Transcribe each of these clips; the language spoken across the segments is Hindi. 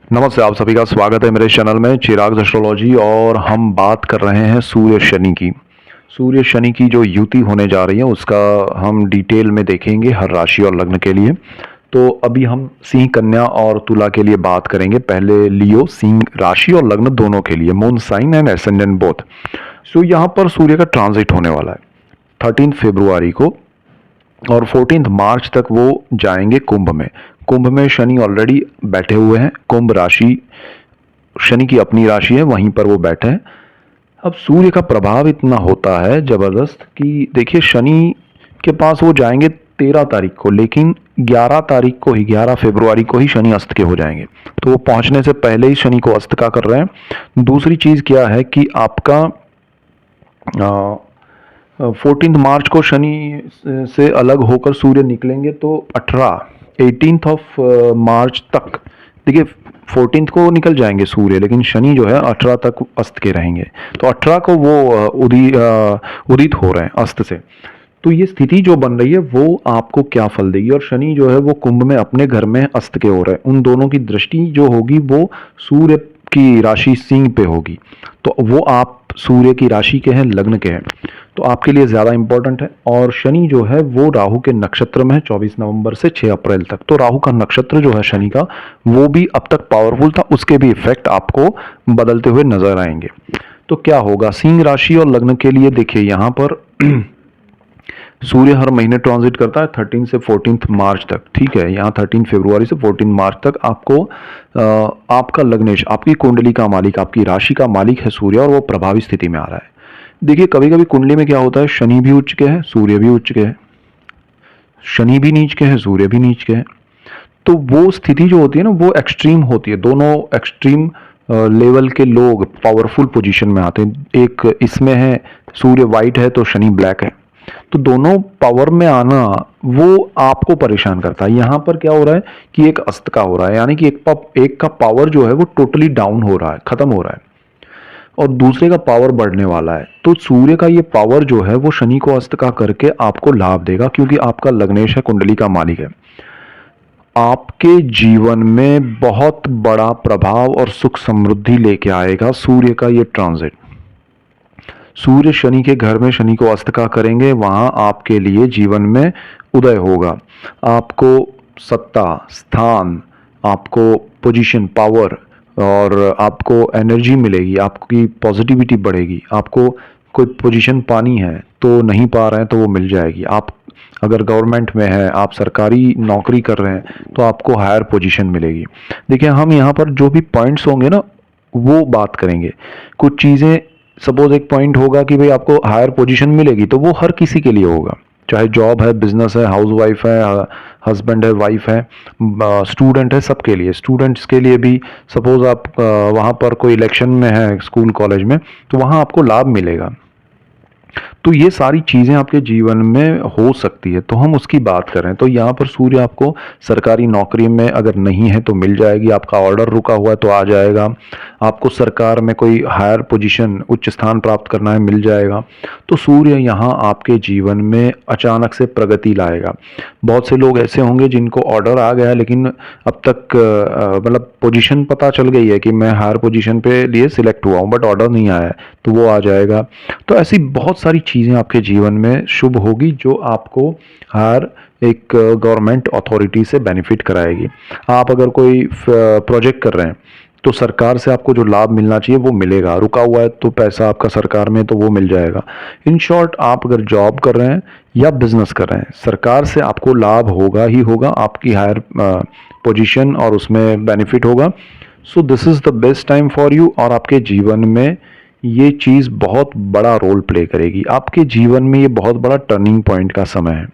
नमस्ते, आप सभी का स्वागत है मेरे चैनल में चिराग एस्ट्रोलॉजी। और हम बात कर रहे हैं सूर्य शनि की। सूर्य शनि की जो युति होने जा रही है उसका हम डिटेल में देखेंगे हर राशि और लग्न के लिए। तो अभी हम सिंह, कन्या और तुला के लिए बात करेंगे। पहले लियो, सिंह राशि और लग्न दोनों के लिए, moon sign and ascendant both. So यहाँ पर सूर्य का ट्रांजिट होने वाला है 13 फरवरी को, और 14 मार्च तक वो जाएंगे कुंभ में। कुंभ में शनि ऑलरेडी बैठे हुए हैं। कुंभ राशि शनि की अपनी राशि है, वहीं पर वो बैठे हैं। अब सूर्य का प्रभाव इतना होता है जबरदस्त कि देखिए, शनि के पास वो जाएंगे 13 तारीख को, लेकिन 11 तारीख को ही, 11 फरवरी को ही शनि अस्त के हो जाएंगे। तो वो पहुंचने से पहले ही शनि को अस्त का कर रहे हैं। दूसरी चीज क्या है कि आपका 14 मार्च को शनि से अलग होकर सूर्य निकलेंगे, तो 18 ऑफ मार्च तक, देखिए 14 को निकल जाएंगे सूर्य, लेकिन शनि जो है 18 तक अस्त के रहेंगे। तो 18 को वो उदित हो रहे हैं अस्त से। तो ये स्थिति जो बन रही है वो आपको क्या फल देगी। और शनि जो है वो कुंभ में अपने घर में अस्त के हो रहे हैं। उन दोनों की दृष्टि जो होगी वो सूर्य की राशि सिंह पे होगी। तो वो आप सूर्य की राशि के हैं, लग्न के हैं, तो आपके लिए ज़्यादा इंपॉर्टेंट है। और शनि जो है वो राहु के नक्षत्र में है 24 नवंबर से 6 अप्रैल तक। तो राहु का नक्षत्र जो है शनि का, वो भी अब तक पावरफुल था, उसके भी इफेक्ट आपको बदलते हुए नजर आएंगे। तो क्या होगा सिंह राशि और लग्न के लिए, देखिए यहाँ पर सूर्य हर महीने ट्रांजिट करता है 13 से 14 मार्च तक, ठीक है। यहाँ 13 फरवरी से 14 मार्च तक आपको आपका लग्नेश, आपकी कुंडली का मालिक, आपकी राशि का मालिक है सूर्य, और वो प्रभावी स्थिति में आ रहा है। देखिए कभी कभी कुंडली में क्या होता है, शनि भी उच्च के है, सूर्य भी उच्च के है, शनि भी नीच के है, सूर्य भी नीच के है। तो वो स्थिति जो होती है ना, वो एक्सट्रीम होती है। दोनों एक्सट्रीम लेवल के लोग पावरफुल पोजीशन में आते हैं। एक इसमें है, सूर्य वाइट है तो शनि ब्लैक है। तो दोनों पावर में आना वो आपको परेशान करता है। यहां पर क्या हो रहा है कि एक अस्त का हो रहा है, यानी कि एक का पावर जो है वो टोटली डाउन हो रहा है, खत्म हो रहा है, और दूसरे का पावर बढ़ने वाला है। तो सूर्य का ये पावर जो है वो शनि को अस्त का करके आपको लाभ देगा, क्योंकि आपका लग्नेश है, कुंडली का मालिक है। आपके जीवन में बहुत बड़ा प्रभाव और सुख समृद्धि लेके आएगा सूर्य का ये ट्रांजिट। सूर्य शनि के घर में शनि को अस्त का करेंगे, वहां आपके लिए जीवन में उदय होगा। आपको सत्ता, स्थान, आपको पोजीशन, पावर, और आपको एनर्जी मिलेगी, आपकी पॉजिटिविटी बढ़ेगी। आपको कोई पोजीशन पानी है तो नहीं पा रहे हैं तो वो मिल जाएगी। आप अगर गवर्नमेंट में है, आप सरकारी नौकरी कर रहे हैं, तो आपको हायर पोजीशन मिलेगी। देखिए हम यहाँ पर जो भी पॉइंट्स होंगे ना, वो बात करेंगे। कुछ चीज़ें, सपोज एक पॉइंट होगा कि भाई आपको हायर पोजीशन मिलेगी, तो वो हर किसी के लिए होगा, चाहे जॉब है, बिजनेस है, हाउस वाइफ है, हस्बैंड है, वाइफ है, स्टूडेंट है, सबके लिए। स्टूडेंट्स के लिए भी सपोज आप वहाँ पर कोई इलेक्शन में है स्कूल कॉलेज में, तो वहाँ आपको लाभ मिलेगा। तो ये सारी चीज़ें आपके जीवन में हो सकती है, तो हम उसकी बात कर रहे हैं। तो यहाँ पर सूर्य आपको सरकारी नौकरी में अगर नहीं है तो मिल जाएगी, आपका ऑर्डर रुका हुआ है तो आ जाएगा, आपको सरकार में कोई हायर पोजीशन, उच्च स्थान प्राप्त करना है, मिल जाएगा। तो सूर्य यहाँ आपके जीवन में अचानक से प्रगति लाएगा। बहुत से लोग ऐसे होंगे जिनको ऑर्डर आ गया है, लेकिन अब तक मतलब पोजीशन पता चल गई है कि मैं हायर पोजीशन पे लिए सिलेक्ट हुआ हूँ, बट ऑर्डर नहीं आया है, तो वो आ जाएगा। तो ऐसी बहुत सारी चीज़ें आपके जीवन में शुभ होगी, जो आपको हर एक गवर्नमेंट अथॉरिटी से बेनिफिट कराएगी। आप अगर कोई प्रोजेक्ट कर रहे हैं, तो सरकार से आपको जो लाभ मिलना चाहिए वो मिलेगा। रुका हुआ है तो पैसा आपका सरकार में, तो वो मिल जाएगा। इन शॉर्ट, आप अगर जॉब कर रहे हैं या बिजनेस कर रहे हैं, सरकार से आपको लाभ होगा ही होगा, आपकी हायर पोजीशन और उसमें बेनिफिट होगा। So this is the best time for you. और आपके जीवन में ये चीज़ बहुत बड़ा रोल प्ले करेगी। आपके जीवन में ये बहुत बड़ा टर्निंग पॉइंट का समय है।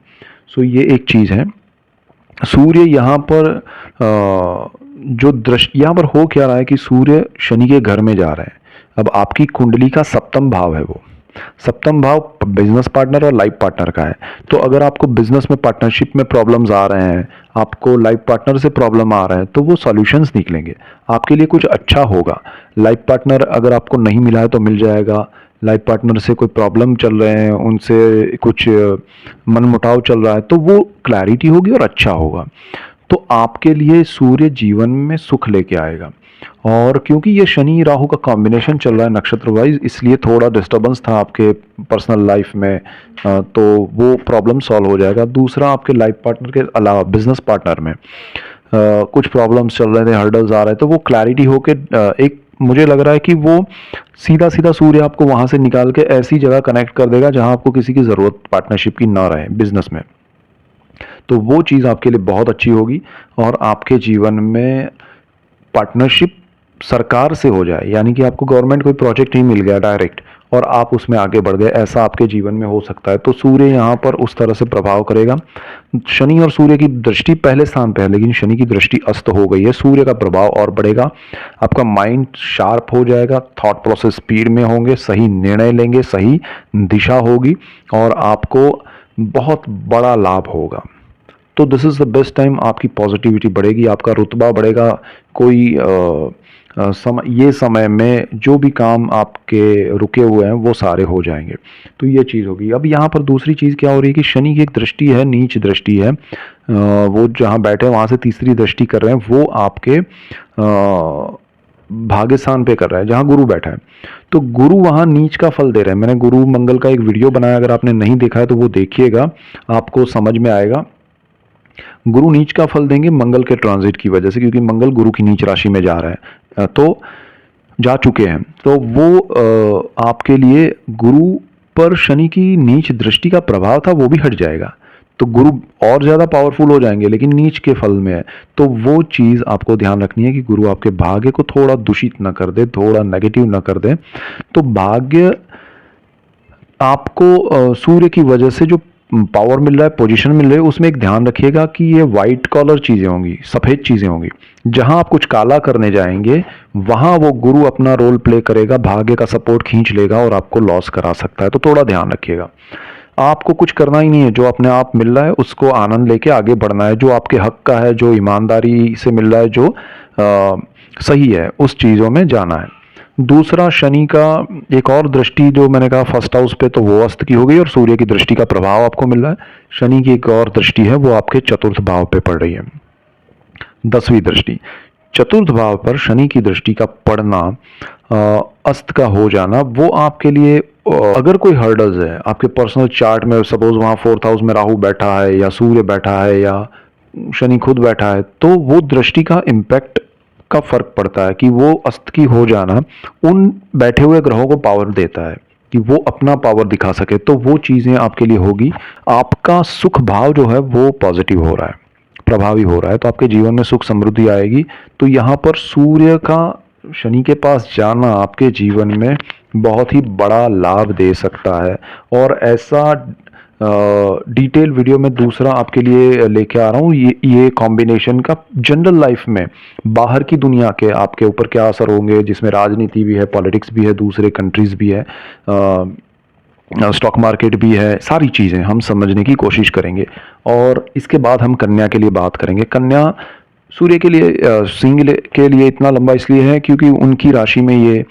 सो ये एक चीज़ है। सूर्य यहाँ पर जो दृष्टि यहाँ पर हो क्या रहा है कि सूर्य शनि के घर में जा रहा है। अब आपकी कुंडली का सप्तम भाव है, वो सप्तम भाव बिजनेस पार्टनर और लाइफ पार्टनर का है। तो अगर आपको बिजनेस में, पार्टनरशिप में प्रॉब्लम्स आ रहे हैं, आपको लाइफ पार्टनर से प्रॉब्लम आ रहा है, तो वो सॉल्यूशंस निकलेंगे, आपके लिए कुछ अच्छा होगा। लाइफ पार्टनर अगर आपको नहीं मिला है तो मिल जाएगा। लाइफ पार्टनर से कोई प्रॉब्लम चल रहे हैं, उनसे कुछ मनमुटाव चल रहा है, तो वो क्लैरिटी होगी और अच्छा होगा। तो आपके लिए सूर्य जीवन में सुख लेके आएगा। और क्योंकि ये शनि राहु का कॉम्बिनेशन चल रहा है नक्षत्र वाइज, इसलिए थोड़ा डिस्टर्बेंस था आपके पर्सनल लाइफ में, तो वो प्रॉब्लम सॉल्व हो जाएगा। दूसरा, आपके लाइफ पार्टनर के अलावा बिजनेस पार्टनर में कुछ प्रॉब्लम्स चल रहे थे, हर्डल्स आ रहे थे, वो क्लैरिटी होके एक मुझे लग रहा है कि वो सीधा सीधा सूर्य आपको वहां से निकाल के ऐसी जगह कनेक्ट कर देगा जहां आपको किसी की ज़रूरत पार्टनरशिप की ना रहे बिजनेस में। तो वो चीज़ आपके लिए बहुत अच्छी होगी और आपके जीवन में पार्टनरशिप सरकार से हो जाए, यानी कि आपको गवर्नमेंट कोई प्रोजेक्ट ही मिल गया डायरेक्ट और आप उसमें आगे बढ़ गए, ऐसा आपके जीवन में हो सकता है। तो सूर्य यहाँ पर उस तरह से प्रभाव करेगा। शनि और सूर्य की दृष्टि पहले स्थान पे है, लेकिन शनि की दृष्टि अस्त हो गई है, सूर्य का प्रभाव और बढ़ेगा। आपका माइंड शार्प हो जाएगा, थॉट प्रोसेस स्पीड में होंगे, सही निर्णय लेंगे, सही दिशा होगी और आपको बहुत बड़ा लाभ होगा। तो this is the best time, आपकी पॉजिटिविटी बढ़ेगी, आपका रुतबा बढ़ेगा। कोई ये समय में जो भी काम आपके रुके हुए हैं वो सारे हो जाएंगे। तो ये चीज़ होगी। अब यहाँ पर दूसरी चीज़ क्या हो रही है कि शनि की एक दृष्टि है, नीच दृष्टि है, वो जहाँ बैठे हैं वहाँ से तीसरी दृष्टि कर रहे हैं, वो आपके भाग्य स्थान पे कर रहा है जहाँ गुरु बैठा है। तो गुरु वहाँ नीच का फल दे रहे हैं। मैंने गुरु मंगल का एक वीडियो बनाया, अगर आपने नहीं देखा है तो वो देखिएगा, आपको समझ में आएगा। गुरु नीच का फल देंगे मंगल के ट्रांजिट की वजह से, क्योंकि मंगल गुरु की नीच राशि में जा रहा है, तो जा चुके हैं। तो वो आपके लिए गुरु पर शनि की नीच दृष्टि का प्रभाव था वो भी हट जाएगा, तो गुरु और ज़्यादा पावरफुल हो जाएंगे, लेकिन नीच के फल में है। तो वो चीज़ आपको ध्यान रखनी है कि गुरु आपके भाग्य को थोड़ा दूषित ना कर दे, थोड़ा नेगेटिव ना कर दे। तो भाग्य आपको सूर्य की वजह से जो पावर मिल रहा है, पोजीशन मिल रही है, उसमें एक ध्यान रखिएगा कि ये वाइट कॉलर चीज़ें होंगी, सफ़ेद चीज़ें होंगी। जहां आप कुछ काला करने जाएंगे वहां वो गुरु अपना रोल प्ले करेगा, भाग्य का सपोर्ट खींच लेगा और आपको लॉस करा सकता है। तो थोड़ा ध्यान रखिएगा। आपको कुछ करना ही नहीं है, जो अपने आप मिल रहा है उसको आनंद लेके आगे बढ़ना है, जो आपके हक का है, जो ईमानदारी से मिल रहा है, जो सही है, उस चीज़ों में जाना है। दूसरा, शनि का एक और दृष्टि जो मैंने कहा फर्स्ट हाउस पे, तो वो अस्त की हो गई और सूर्य की दृष्टि का प्रभाव आपको मिल रहा है। शनि की एक और दृष्टि है, वो आपके चतुर्थ भाव पे पड़ रही है, 10वीं दृष्टि। चतुर्थ भाव पर शनि की दृष्टि का पड़ना, अस्त का हो जाना, वो आपके लिए अगर कोई हर्डल्स है आपके पर्सनल चार्ट में, सपोज वहाँ 4th हाउस में राहु बैठा है या सूर्य बैठा है या शनि खुद बैठा है, तो वो दृष्टि का इम्पैक्ट का फर्क पड़ता है कि वो अस्त की हो जाना उन बैठे हुए ग्रहों को पावर देता है कि वो अपना पावर दिखा सके। तो वो चीज़ें आपके लिए होगी। आपका सुख भाव जो है वो पॉजिटिव हो रहा है, प्रभावी हो रहा है, तो आपके जीवन में सुख समृद्धि आएगी। तो यहाँ पर सूर्य का शनि के पास जाना आपके जीवन में बहुत ही बड़ा लाभ दे सकता है। और ऐसा डिटेल वीडियो में दूसरा आपके लिए लेके आ रहा हूँ, ये कॉम्बिनेशन का जनरल लाइफ में बाहर की दुनिया के आपके ऊपर क्या असर होंगे, जिसमें राजनीति भी है, पॉलिटिक्स भी है, दूसरे कंट्रीज भी है, स्टॉक मार्केट भी है, सारी चीज़ें हम समझने की कोशिश करेंगे। और इसके बाद हम कन्या के लिए बात करेंगे। कन्या सूर्य के लिए, सिंह के लिए इतना लंबा इसलिए है क्योंकि उनकी राशि में ये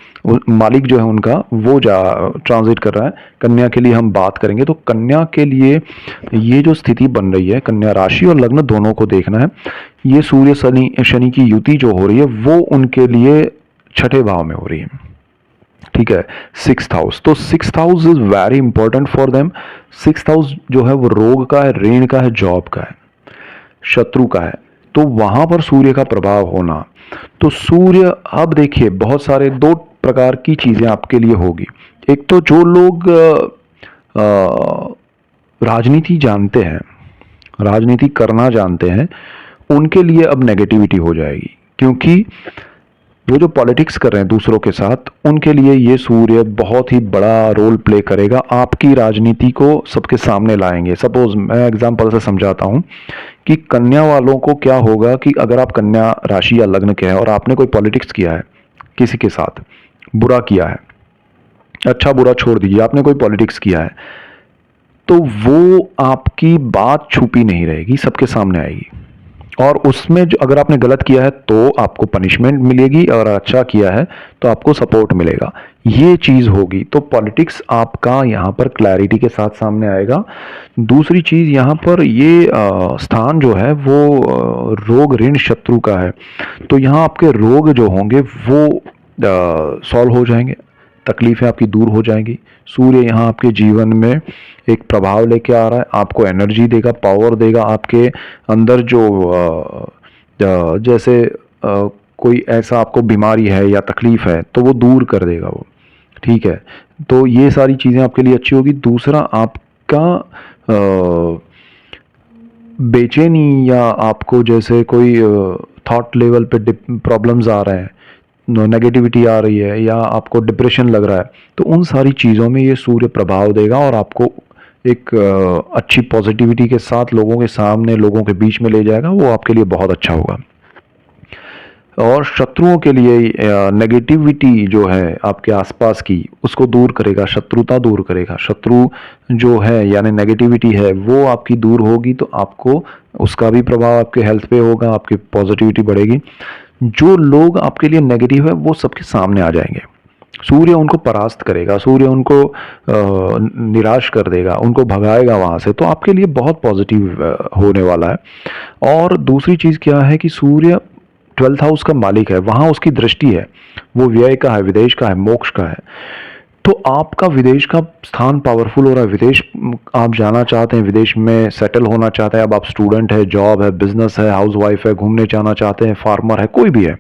मालिक जो है उनका वो ट्रांजिट कर रहा है। कन्या के लिए हम बात करेंगे, तो कन्या के लिए ये जो स्थिति बन रही है, कन्या राशि और लग्न दोनों को देखना है। ये सूर्य शनि की युति जो हो रही है वो उनके लिए छठे भाव में हो रही है, ठीक है, 6th हाउस। तो 6th house is very important for them. 6th house जो है वो रोग का है, ऋण का है, जॉब का है, शत्रु का है। तो वहां पर सूर्य का प्रभाव होना, तो सूर्य, अब देखिए बहुत सारे दो प्रकार की चीजें आपके लिए होगी। एक तो जो लोग राजनीति जानते हैं, राजनीति करना जानते हैं, उनके लिए अब नेगेटिविटी हो जाएगी, क्योंकि वो जो पॉलिटिक्स कर रहे हैं दूसरों के साथ, उनके लिए ये सूर्य बहुत ही बड़ा रोल प्ले करेगा, आपकी राजनीति को सबके सामने लाएंगे। सपोज मैं एग्जांपल से समझाता हूँ कि कन्या वालों को क्या होगा कि अगर आप कन्या राशि या लग्न के हैं और आपने कोई पॉलिटिक्स किया है, किसी के साथ बुरा किया है, अच्छा बुरा छोड़ दीजिए, आपने कोई पॉलिटिक्स किया है, तो वो आपकी बात छुपी नहीं रहेगी, सबके सामने आएगी। और उसमें जो अगर आपने गलत किया है तो आपको पनिशमेंट मिलेगी, और अच्छा किया है तो आपको सपोर्ट मिलेगा। ये चीज़ होगी तो पॉलिटिक्स आपका यहाँ पर क्लैरिटी के साथ सामने आएगा। दूसरी चीज़ यहाँ पर ये स्थान जो है वो रोग ऋण शत्रु का है, तो यहाँ आपके रोग जो होंगे वो सॉल्व हो जाएंगे, तकलीफ़ें आपकी दूर हो जाएंगी। सूर्य यहाँ आपके जीवन में एक प्रभाव लेके आ रहा है, आपको एनर्जी देगा, पावर देगा, आपके अंदर जो जैसे कोई ऐसा आपको बीमारी है या तकलीफ़ है तो वो दूर कर देगा वो, ठीक है। तो ये सारी चीज़ें आपके लिए अच्छी होगी। दूसरा आपका बेचैनी या आपको जैसे कोई थॉट लेवल पे प्रॉब्लम्स आ रहे हैं, नेगेटिविटी आ रही है या आपको डिप्रेशन लग रहा है, तो उन सारी चीज़ों में ये सूर्य प्रभाव देगा और आपको एक अच्छी पॉजिटिविटी के साथ लोगों के सामने, लोगों के बीच में ले जाएगा। वो आपके लिए बहुत अच्छा होगा। और शत्रुओं के लिए नेगेटिविटी जो है आपके आसपास की उसको दूर करेगा, शत्रुता दूर करेगा। शत्रु जो है यानी नेगेटिविटी है वो आपकी दूर होगी तो आपको उसका भी प्रभाव आपके हेल्थ पे होगा, आपकी पॉजिटिविटी बढ़ेगी। जो लोग आपके लिए नेगेटिव है वो सबके सामने आ जाएंगे, सूर्य उनको परास्त करेगा, सूर्य उनको निराश कर देगा, उनको भगाएगा वहाँ से, तो आपके लिए बहुत पॉजिटिव होने वाला है। और दूसरी चीज़ क्या है कि सूर्य 12th हाउस का मालिक है, वहाँ उसकी दृष्टि है, वो व्यय का है, विदेश का है, मोक्ष का है। तो आपका विदेश का स्थान पावरफुल हो रहा है, विदेश आप जाना चाहते हैं, विदेश में सेटल होना चाहते हैं, अब आप स्टूडेंट है, जॉब है, बिजनेस है, हाउस वाइफ है, घूमने जाना चाहते हैं, फार्मर है, कोई भी है,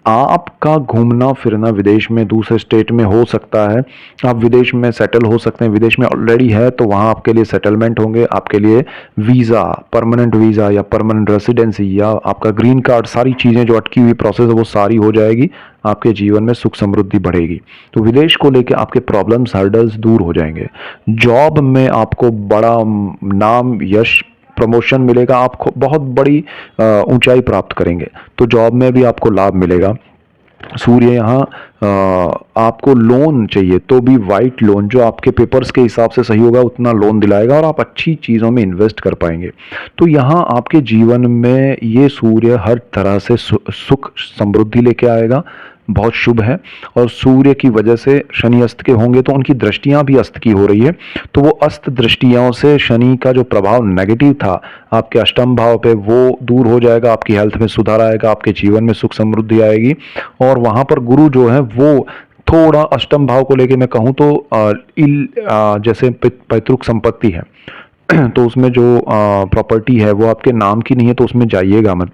आपका घूमना फिरना विदेश में दूसरे स्टेट में हो सकता है। आप विदेश में सेटल हो सकते हैं, विदेश में ऑलरेडी है तो वहाँ आपके लिए सेटलमेंट होंगे, आपके लिए वीज़ा, परमानेंट वीज़ा या परमानेंट रेसिडेंसी या आपका ग्रीन कार्ड, सारी चीज़ें जो अटकी हुई प्रोसेस है वो सारी हो जाएगी, आपके जीवन में सुख समृद्धि बढ़ेगी। तो विदेश को लेकर आपके प्रॉब्लम्स, हर्डल्स दूर हो जाएंगे। जॉब में आपको बड़ा नाम, यश, प्रमोशन मिलेगा, आप बहुत बड़ी ऊंचाई प्राप्त करेंगे, तो जॉब में भी आपको लाभ मिलेगा। सूर्य यहाँ आपको लोन चाहिए तो भी वाइट लोन जो आपके पेपर्स के हिसाब से सही होगा उतना लोन दिलाएगा और आप अच्छी चीज़ों में इन्वेस्ट कर पाएंगे। तो यहाँ आपके जीवन में ये सूर्य हर तरह से सुख समृद्धि लेके आएगा, बहुत शुभ है। और सूर्य की वजह से शनि अस्त के होंगे तो उनकी दृष्टियां भी अस्त की हो रही है, तो वो अस्त दृष्टियों से शनि का जो प्रभाव नेगेटिव था आपके अष्टम भाव पे वो दूर हो जाएगा, आपकी हेल्थ में सुधार आएगा, आपके जीवन में सुख समृद्धि आएगी। और वहाँ पर गुरु जो है वो थोड़ा अष्टम भाव को लेके मैं कहूँ तो जैसे पैतृक संपत्ति है तो उसमें जो प्रॉपर्टी है वो आपके नाम की नहीं है तो उसमें जाइएगा मत,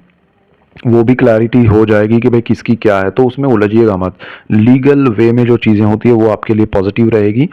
वो भी क्लैरिटी हो जाएगी कि भाई किसकी क्या है, तो उसमें उलझिएगा मत। लीगल वे में जो चीज़ें होती है वो आपके लिए पॉजिटिव रहेगी,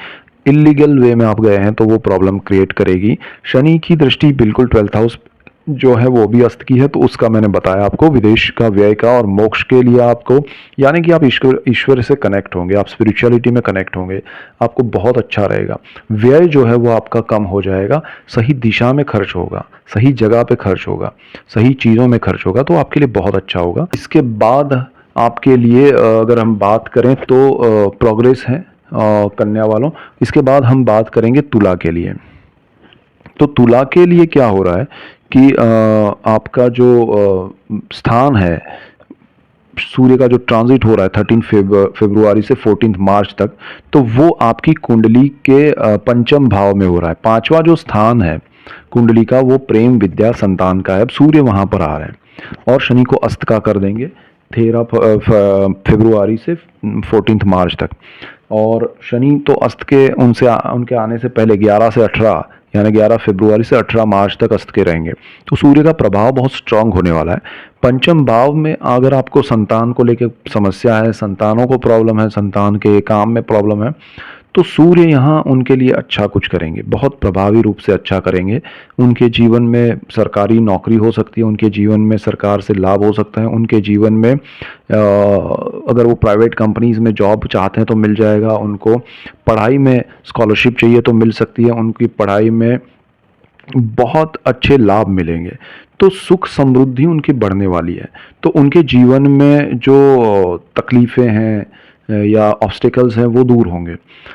इलीगल वे में आप गए हैं तो वो प्रॉब्लम क्रिएट करेगी। शनि की दृष्टि बिल्कुल 12th हाउस जो है वो भी अस्त की है, तो उसका मैंने बताया आपको, विदेश का, व्यय का और मोक्ष के लिए आपको, यानी कि आप ईश्वर से कनेक्ट होंगे, आप स्पिरिचुअलिटी में कनेक्ट होंगे, आपको बहुत अच्छा रहेगा। व्यय जो है वो आपका कम हो जाएगा, सही दिशा में खर्च होगा, सही जगह पे खर्च होगा, सही चीज़ों में खर्च होगा, तो आपके लिए बहुत अच्छा होगा। इसके बाद आपके लिए अगर हम बात करें तो प्रोग्रेस है कन्या वालों। इसके बाद हम बात करेंगे तुला के लिए। तो तुला के लिए क्या हो रहा है कि आपका जो स्थान है, सूर्य का जो ट्रांजिट हो रहा है 13 फरवरी से 14 मार्च तक, तो वो आपकी कुंडली के पंचम भाव में हो रहा है। पांचवा जो स्थान है कुंडली का वो प्रेम, विद्या, संतान का है। अब सूर्य वहां पर आ रहे हैं और शनि को अस्त का कर देंगे 13 फरवरी से 14 मार्च तक। और शनि तो अस्त के उनके आने से पहले 11 से 18 यानी 11 फरवरी से 18 मार्च तक अस्त के रहेंगे, तो सूर्य का प्रभाव बहुत स्ट्रांग होने वाला है। पंचम भाव में अगर आपको संतान को लेकर समस्या है, संतानों को प्रॉब्लम है, संतान के काम में प्रॉब्लम है, तो सूर्य यहाँ उनके लिए अच्छा कुछ करेंगे, बहुत प्रभावी रूप से अच्छा करेंगे। उनके जीवन में सरकारी नौकरी हो सकती है, उनके जीवन में सरकार से लाभ हो सकता है, उनके जीवन में अगर वो प्राइवेट कंपनीज में जॉब चाहते हैं तो मिल जाएगा उनको, पढ़ाई में स्कॉलरशिप चाहिए तो मिल सकती है, उनकी पढ़ाई में बहुत अच्छे लाभ मिलेंगे, तो सुख समृद्धि उनकी बढ़ने वाली है। तो उनके जीवन में जो तकलीफ़ें हैं या ऑब्स्टिकल्स हैं वो दूर होंगे।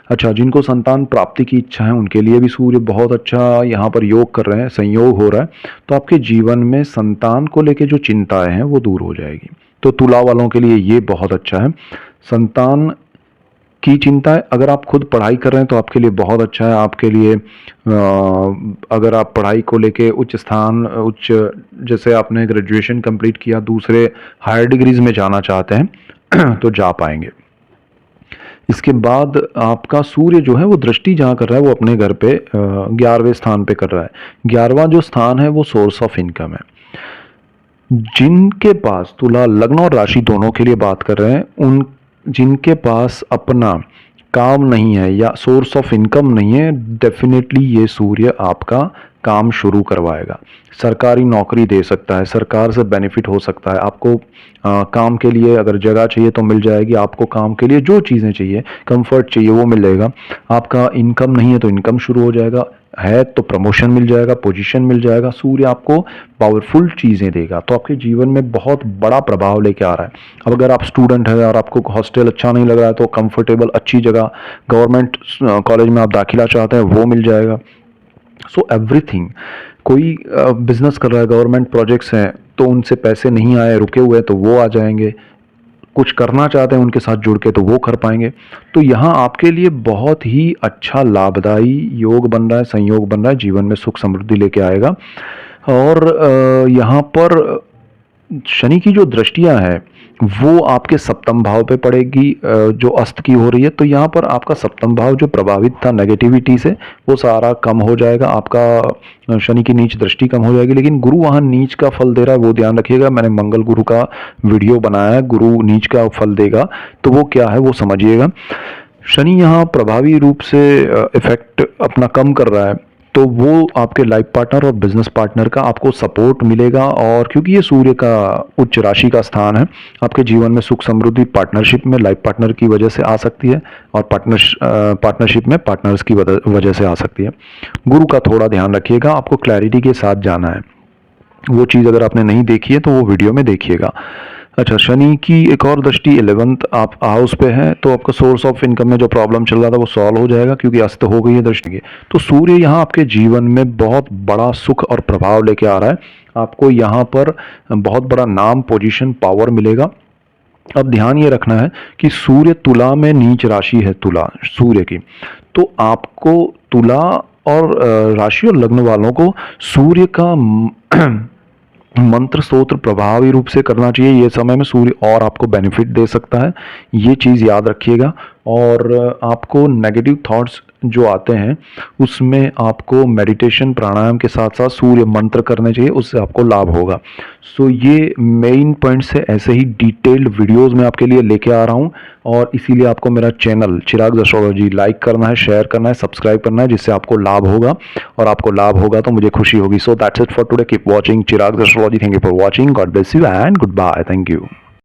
अच्छा, जिनको संतान प्राप्ति की इच्छा है उनके लिए भी सूर्य बहुत अच्छा यहाँ पर योग कर रहे हैं, संयोग हो रहा है, तो आपके जीवन में संतान को लेके जो चिंताएं हैं वो दूर हो जाएगी। तो तुला वालों के लिए ये बहुत अच्छा है। संतान की चिंता है। अगर आप खुद पढ़ाई कर रहे हैं तो आपके लिए बहुत अच्छा है। आपके लिए अगर आप पढ़ाई को लेके उच्च जैसे आपने ग्रेजुएशन कंप्लीट किया, दूसरे हायर डिग्रीज में जाना चाहते हैं तो जा पाएंगे। इसके बाद आपका सूर्य जो है वो दृष्टि जहाँ कर रहा है वो अपने घर पे 11वें स्थान पे कर रहा है। 11वां जो स्थान है वो सोर्स ऑफ इनकम है। जिनके पास, तुला लग्न और राशि दोनों के लिए बात कर रहे हैं, उन जिनके पास अपना काम नहीं है या सोर्स ऑफ इनकम नहीं है, डेफिनेटली ये सूर्य आपका काम शुरू करवाएगा। सरकारी नौकरी दे सकता है, सरकार से बेनिफिट हो सकता है। आपको काम के लिए अगर जगह चाहिए तो मिल जाएगी, आपको काम के लिए जो चीज़ें चाहिए, कंफर्ट चाहिए वो मिल जाएगा। आपका इनकम नहीं है तो इनकम शुरू हो जाएगा, है तो प्रमोशन मिल जाएगा, पोजीशन मिल जाएगा। सूर्य आपको पावरफुल चीज़ें देगा, तो आपके जीवन में बहुत बड़ा प्रभाव लेके आ रहा है। अब अगर आप स्टूडेंट है और आपको हॉस्टल अच्छा नहीं लग रहा है तो कंफर्टेबल अच्छी जगह गवर्नमेंट कॉलेज में आप दाखिला चाहते हैं वो मिल जाएगा। सो एवरीथिंग, कोई बिजनेस कर रहा है, गवर्नमेंट प्रोजेक्ट्स हैं तो उनसे पैसे नहीं आए, रुके हुए, तो वो आ जाएंगे। कुछ करना चाहते हैं उनके साथ जुड़ के तो वो कर पाएंगे। तो यहाँ आपके लिए बहुत ही अच्छा लाभदायी योग बन रहा है, संयोग बन रहा है, जीवन में सुख समृद्धि लेके आएगा। और यहाँ पर शनि की जो दृष्टियां हैं वो आपके सप्तम भाव पे पड़ेगी, जो अस्त की हो रही है। तो यहाँ पर आपका सप्तम भाव जो प्रभावित था नेगेटिविटी से, वो सारा कम हो जाएगा। आपका शनि की नीच दृष्टि कम हो जाएगी। लेकिन गुरु वहाँ नीच का फल दे रहा है, वो ध्यान रखिएगा। मैंने मंगल गुरु का वीडियो बनाया है, गुरु नीच का फल देगा, तो वो क्या है वो समझिएगा। शनि यहाँ प्रभावी रूप से इफेक्ट अपना कम कर रहा है, तो वो आपके लाइफ पार्टनर और बिजनेस पार्टनर का आपको सपोर्ट मिलेगा। और क्योंकि ये सूर्य का उच्च राशि का स्थान है, आपके जीवन में सुख समृद्धि पार्टनरशिप में लाइफ पार्टनर की वजह से आ सकती है, और पार्टनरशिप में पार्टनर्स की वजह से आ सकती है। गुरु का थोड़ा ध्यान रखिएगा, आपको क्लैरिटी के साथ जाना है। वो चीज़ अगर आपने नहीं देखी है तो वो वीडियो में देखिएगा। अच्छा, शनि की एक और दृष्टि 11th आप हाउस पे है, तो आपका सोर्स ऑफ इनकम में जो प्रॉब्लम चल रहा था वो सॉल्व हो जाएगा, क्योंकि अस्त हो गई है दृष्टि की। तो सूर्य यहाँ आपके जीवन में बहुत बड़ा सुख और प्रभाव लेके आ रहा है। आपको यहाँ पर बहुत बड़ा नाम, पोजीशन, पावर मिलेगा। अब ध्यान ये रखना है कि सूर्य तुला में नीच राशि है, तुला सूर्य की। तो आपको तुला और राशि और लग्न वालों को सूर्य का मंत्र स्तोत्र प्रभावी रूप से करना चाहिए। ये समय में सूर्य और आपको बेनिफिट दे सकता है, ये चीज़ याद रखिएगा। और आपको नेगेटिव थॉट्स जो आते हैं उसमें आपको मेडिटेशन, प्राणायाम के साथ साथ सूर्य मंत्र करने चाहिए, उससे आपको लाभ होगा। सो ये मेन पॉइंट से ऐसे ही डिटेल्ड वीडियोस मैं आपके लिए लेके आ रहा हूँ, और इसीलिए आपको मेरा चैनल चिराग एस्ट्रोलॉजी लाइक करना है, शेयर करना है, सब्सक्राइब करना है, जिससे आपको लाभ होगा। और आपको लाभ होगा तो मुझे खुशी होगी। So that's it for today. Keep watching Chirag astrology. Thank you for watching. God bless you and goodbye. Thank you.